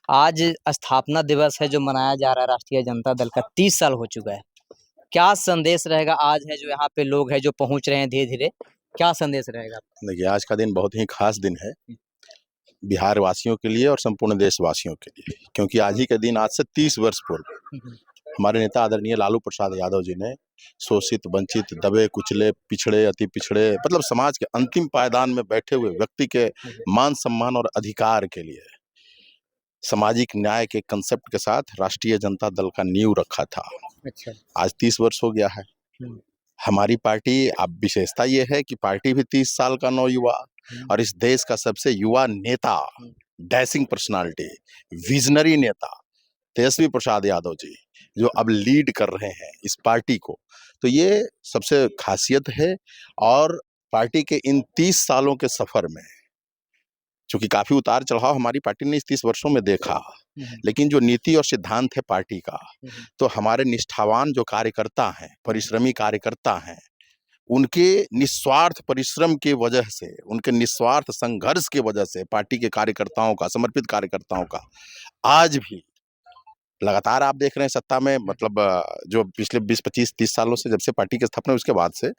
आज स्थापना दिवस है जो मनाया जा रहा है राष्ट्रीय जनता दल का 30 साल हो चुका है। क्या संदेश रहेगा आज है जो यहाँ पे लोग हैं जो पहुँच रहे हैं धीरे-धीरे, क्या संदेश रहेगा? देखिए, आज का दिन बहुत ही खास दिन है बिहार वासियों के लिए और संपूर्ण देशवासियों के लिए, क्योंकि आज ही के दिन आज से 30 वर्ष पूर्व हमारे नेता आदरणीय लालू प्रसाद यादव जी ने शोषित, वंचित, दबे, कुचले, पिछड़े, अति पिछड़े मतलब समाज के अंतिम पायदान में बैठे हुए व्यक्ति के मान सम्मान और अधिकार के लिए सामाजिक न्याय के कंसेप्ट के साथ राष्ट्रीय जनता दल का नींव रखा था। अच्छा। आज 30 वर्ष हो गया है। हमारी पार्टी, अब विशेषता ये है कि पार्टी भी 30 साल का नौयुवा और इस देश का सबसे युवा नेता, डैशिंग पर्सनालिटी, विजनरी नेता तेजस्वी प्रसाद यादव जी जो अब लीड कर रहे हैं इस पार्टी को, तो ये सबसे खासियत है। और पार्टी के इन 30 सालों के सफर में चूंकि काफी उतार चढ़ाव हमारी पार्टी ने इस 30 वर्षों में देखा, लेकिन जो नीति और सिद्धांत है पार्टी का, तो हमारे निष्ठावान जो कार्यकर्ता हैं, परिश्रमी कार्यकर्ता हैं, उनके निस्वार्थ परिश्रम की वजह से, उनके निस्वार्थ संघर्ष की वजह से पार्टी के कार्यकर्ताओं का, समर्पित कार्यकर्ताओं का आज भी लगातार आप देख रहे हैं सत्ता में, मतलब जो पिछले 20, 25, 30 सालों से जब से पार्टी की स्थापना उसके बाद से,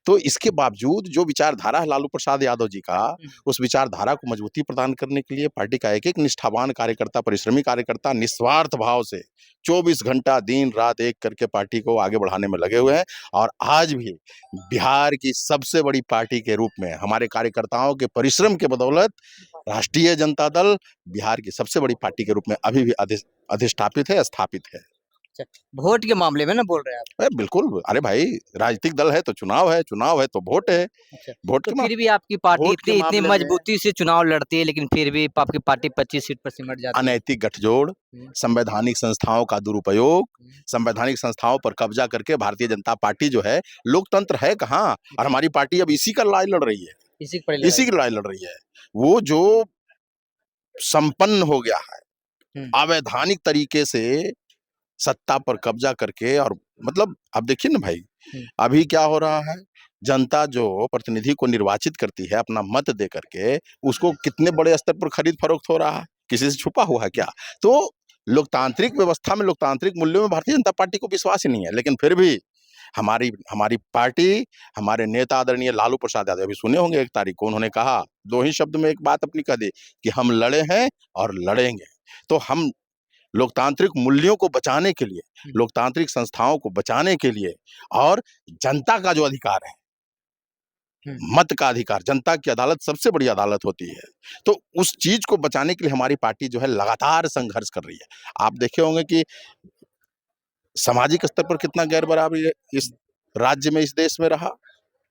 तो इसके बावजूद जो विचारधारा है लालू प्रसाद यादव जी का, उस विचारधारा को मजबूती प्रदान करने के लिए पार्टी का एक एक निष्ठावान कार्यकर्ता, परिश्रमी कार्यकर्ता निस्वार्थ भाव से 24 घंटा दिन रात एक करके पार्टी को आगे बढ़ाने में लगे हुए हैं। और आज भी बिहार की सबसे बड़ी पार्टी के रूप में हमारे कार्यकर्ताओं के परिश्रम के बदौलत राष्ट्रीय जनता दल बिहार की सबसे बड़ी पार्टी के रूप में अभी भी अधिष्ठापित है, स्थापित है। वोट के मामले में ना बोल रहे हैं आप? बिल्कुल, अरे भाई, राजनीतिक दल है तो चुनाव है, चुनाव है तो वोट है। अच्छा। वोट तो के फिर भी आपकी पार्टी इतनी मामले में मजबूती से चुनाव लड़ती है, लेकिन फिर भी आपकी पार्टी 25 सीट पर सिमट जाती है। अनैतिक गठजोड़, संवैधानिक संस्थाओं का दुरुपयोग, संवैधानिक संस्थाओं पर कब्जा करके भारतीय जनता पार्टी जो है, लोकतंत्र है कहाँ? और हमारी पार्टी अब इसी का लड़ाई लड़ रही है, इसी की लड़ाई लड़ रही है। वो जो संपन्न हो गया है अवैधानिक तरीके से सत्ता पर कब्जा करके, और मतलब अब देखिए ना भाई, अभी क्या हो रहा है, जनता जो प्रतिनिधि को निर्वाचित करती है अपना मत दे करके, उसको कितने बड़े स्तर पर खरीद फरोख्त हो रहा है, किसी से छुपा हुआ है क्या? तो लोकतांत्रिक व्यवस्था में, लोकतांत्रिक मूल्यों में भारतीय जनता पार्टी को विश्वास ही नहीं है। लेकिन फिर भी हमारी हमारी पार्टी, हमारे नेता आदरणीय लालू प्रसाद यादव, अभी सुने होंगे 1 तारीख को उन्होंने कहा, 2 ही शब्द में एक बात अपनी कह दी कि हम लड़े हैं और लड़ेंगे। तो हम लोकतांत्रिक मूल्यों को बचाने के लिए, लोकतांत्रिक संस्थाओं को बचाने के लिए, और जनता का जो अधिकार है, मत का अधिकार, जनता की अदालत सबसे बड़ी अदालत होती है, तो उस चीज को बचाने के लिए हमारी पार्टी जो है लगातार संघर्ष कर रही है। आप देखे होंगे कि सामाजिक स्तर पर कितना गैर बराबरी इस राज्य में, इस देश में रहा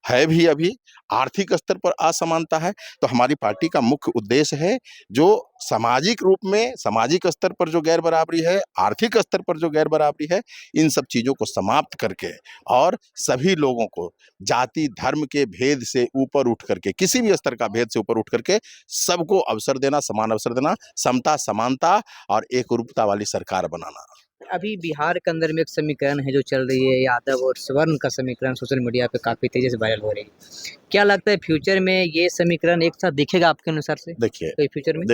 है भी, अभी आर्थिक स्तर पर असमानता है। तो हमारी पार्टी का मुख्य उद्देश्य है जो सामाजिक रूप में, सामाजिक स्तर पर जो गैर बराबरी है, आर्थिक स्तर पर जो गैर बराबरी है, इन सब चीजों को समाप्त करके और सभी लोगों को जाति धर्म के भेद से ऊपर उठ करके, किसी भी स्तर का भेद से ऊपर उठ करके सबको अवसर देना, समान अवसर देना, समता, समानता और एकरूपता वाली सरकार बनाना। अभी बिहार के अंदर में एक समीकरण है जो चल रही है, यादव और स्वर्ण का समीकरण, सोशल मीडिया पे काफी तेजी से वायरल हो रही है। क्या लगता है फ्यूचर में ये समीकरण एक साथ दिखेगा आपके अनुसार से? देखिए, फ्यूचर में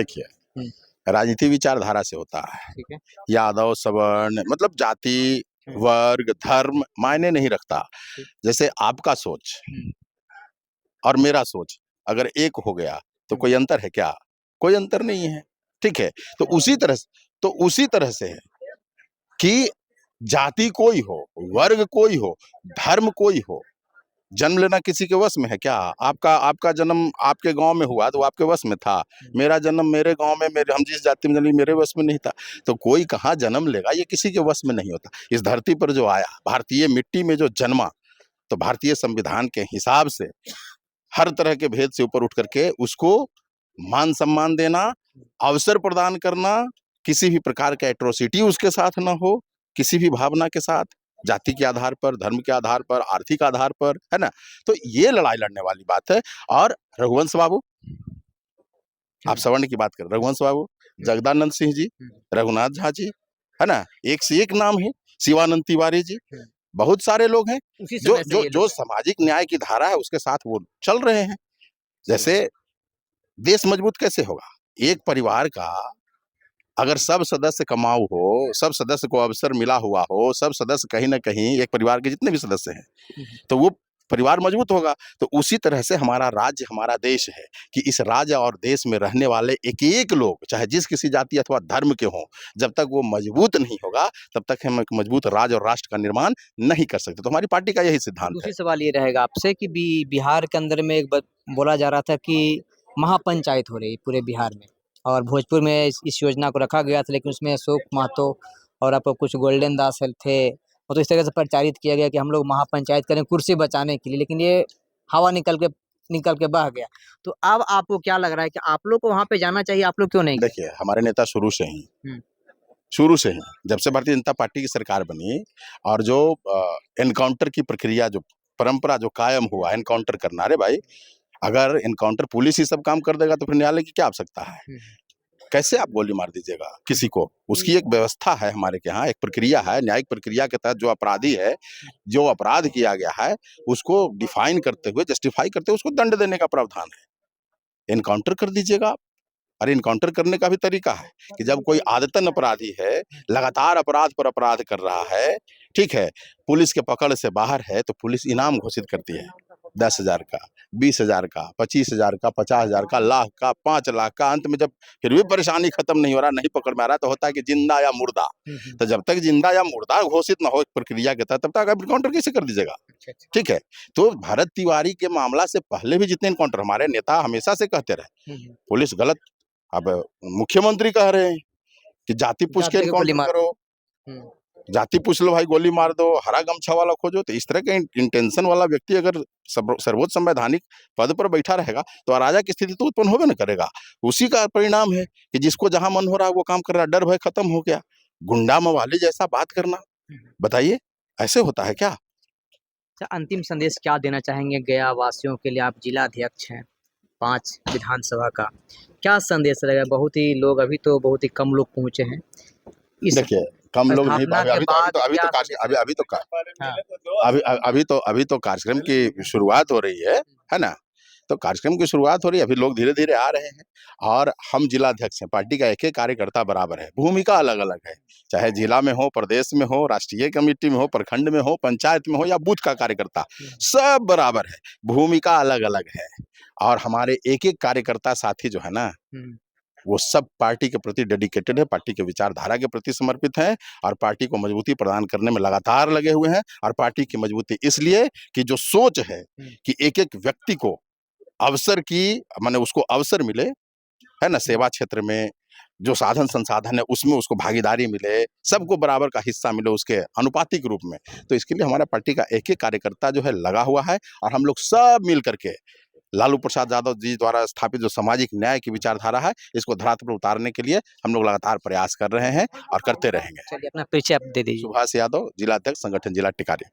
राजनीति विचारधारा से होता है। ठीक है। यादव, सवर्ण मतलब जाति, वर्ग, धर्म मायने नहीं रखता। जैसे आपका सोच और मेरा सोच अगर एक हो गया तो कोई अंतर है क्या? कोई अंतर नहीं है, ठीक है। तो उसी तरह से है कि जाति कोई हो, वर्ग कोई हो, धर्म कोई हो, जन्म लेना किसी के वश में है क्या? आपका जन्म आपके गांव में हुआ तो आपके वश में था, मेरा जन्म मेरे गांव में, मेरे हम जिस जाति में जन्मे मेरे वश में नहीं था। तो कोई कहाँ जन्म लेगा, ये किसी के वश में नहीं होता। इस धरती पर जो आया, भारतीय मिट्टी में जो जन्मा, तो भारतीय संविधान के हिसाब से हर तरह के भेद से ऊपर उठ करके उसको मान सम्मान देना, अवसर प्रदान करना, किसी भी प्रकार का एट्रोसिटी उसके साथ ना हो, किसी भी भावना के साथ, जाति के आधार पर, धर्म के आधार पर, आर्थिक आधार पर, है ना? तो ये लड़ाई लड़ने वाली बात है। और रघुवंश बाबू, आप सवर्ण की बात कर, रघुवंश बाबू, जगदानंद सिंह जी, रघुनाथ झा जी, है ना, एक से एक नाम है, शिवानंद तिवारी जी, बहुत सारे लोग हैं जो सामाजिक न्याय की धारा है उसके साथ वो चल रहे हैं। जैसे देश मजबूत कैसे होगा? एक परिवार का अगर सब सदस्य कमाऊ हो, सब सदस्य को अवसर मिला हुआ हो, सब सदस्य कहीं ना कहीं एक परिवार के जितने भी सदस्य हैं तो वो परिवार मजबूत होगा। तो उसी तरह से हमारा राज्य, हमारा देश है कि इस राज्य और देश में रहने वाले एक एक लोग, चाहे जिस किसी जाति अथवा धर्म के हों, जब तक वो मजबूत नहीं होगा तब तक हम एक मजबूत राज्य और राष्ट्र का निर्माण नहीं कर सकते। तो हमारी पार्टी का यही सिद्धांत है। दूसरी सवाल ये रहेगा आपसे कि बिहार के अंदर में बोला जा रहा था कि महापंचायत हो रही है पूरे बिहार में, और भोजपुर में इस योजना को रखा गया था, लेकिन उसमें अशोक महतो और आपको कुछ गोल्डन दास थे, और तो इस तरह से प्रचारित किया गया कि हम लोग महापंचायत करें कुर्सी बचाने के लिए, लेकिन ये हवा निकल के बह गया। तो अब आपको क्या लग रहा है कि आप लोग को वहां पे जाना चाहिए, आप लोग क्यों नहीं गए? देखिए, हमारे नेता शुरू से ही जब से भारतीय जनता पार्टी की सरकार बनी और जो एनकाउंटर की प्रक्रिया, जो परंपरा जो कायम हुआ एनकाउंटर करना, अरे भाई अगर एनकाउंटर पुलिस ही सब काम कर देगा तो फिर न्यायालय की क्या आवश्यकता है? कैसे आप गोली मार दीजिएगा किसी को? उसकी एक व्यवस्था है हमारे के यहाँ, एक प्रक्रिया है, न्यायिक प्रक्रिया के तहत जो अपराधी है, जो अपराध किया गया है उसको डिफाइन करते हुए, जस्टिफाई करते हुए उसको दंड देने का प्रावधान है। एनकाउंटर कर दीजिएगा आप। अरे इनकाउंटर करने का भी तरीका है कि जब कोई आदतन अपराधी है, लगातार अपराध पर अपराध कर रहा है, ठीक है, पुलिस के पकड़ से बाहर है, तो पुलिस इनाम घोषित करती है 10,000 का, 20,000 का, 25,000 का, 50,000 का, लाख का, 5 लाख का। अंत में जब फिर भी परेशानी खत्म नहीं हो रहा, नहीं पकड़ में आ रहा, तो होता है कि जिंदा या मुर्दा। तो जब तक जिंदा या मुर्दा घोषित ना हो प्रक्रिया के तहत, तब तक आप इनकाउंटर कैसे कर दीजिएगा? ठीक है। तो भरत तिवारी के मामला से पहले भी जितने इनकाउंटर, हमारे नेता हमेशा से कहते रहे पुलिस गलत। अब मुख्यमंत्री कह रहे हैं कि जाति पूछ के इनकाउंटर करो, जाति पूछ लो भाई, गोली मार दो, हरा गमछा वाला खोजो। तो इस तरह के इंटेंशन वाला व्यक्ति अगर सर्वोच्च संवैधानिक पद पर बैठा रहेगा तो अराजक की स्थिति तो उत्पन्न होवे न करेगा। उसी का परिणाम है कि जिसको जहां मन हो रहा है वो काम कर रहा है, डर भय खत्म हो गया। गुंडा मवाली जैसा बात करना, बताइए ऐसे होता है क्या? अच्छा, अंतिम संदेश क्या देना चाहेंगे गया वासियों के लिए? आप जिला अध्यक्ष हैं 5 विधानसभा का, क्या संदेश रहेगा? बहुत ही लोग, अभी तो बहुत ही कम लोग पहुंचे हैं इस देखिए, कम लोग नहीं, अभी तो कार्यक्रम की शुरुआत हो रही है ना? तो कार्यक्रम की शुरुआत हो रही है, अभी लोग धीरे धीरे आ रहे हैं और हम जिला अध्यक्ष हैं, पार्टी का एक एक कार्यकर्ता बराबर है, भूमिका अलग अलग है, चाहे जिला में हो, प्रदेश में हो, राष्ट्रीय कमेटी में हो, प्रखंड में हो, पंचायत में हो या बूथ का कार्यकर्ता, सब बराबर है, भूमिका अलग अलग है। और हमारे एक एक कार्यकर्ता साथी जो है ना, वो सब पार्टी के प्रति डेडिकेटेड है, पार्टी के विचारधारा के प्रति समर्पित है और पार्टी को मजबूती प्रदान करने में लगातार लगे हुए हैं। और पार्टी की मजबूती इसलिए कि जो सोच है कि एक एक व्यक्ति को अवसर की, माने उसको अवसर मिले, है ना, सेवा क्षेत्र में जो साधन संसाधन है उसमें उसको भागीदारी मिले, सबको बराबर का हिस्सा मिले उसके अनुपातिक रूप में। तो इसके लिए हमारा पार्टी का एक एक कार्यकर्ता जो है लगा हुआ है और हम लोग सब मिल करके लालू प्रसाद यादव जी द्वारा स्थापित जो सामाजिक न्याय की विचारधारा है, इसको धरातल पर उतारने के लिए हम लोग लगातार प्रयास कर रहे हैं और करते रहेंगे। चलिए, अपना परिचय आप दे दीजिए। सुभाष यादव, जिला अध्यक्ष, संगठन जिला टिकारी।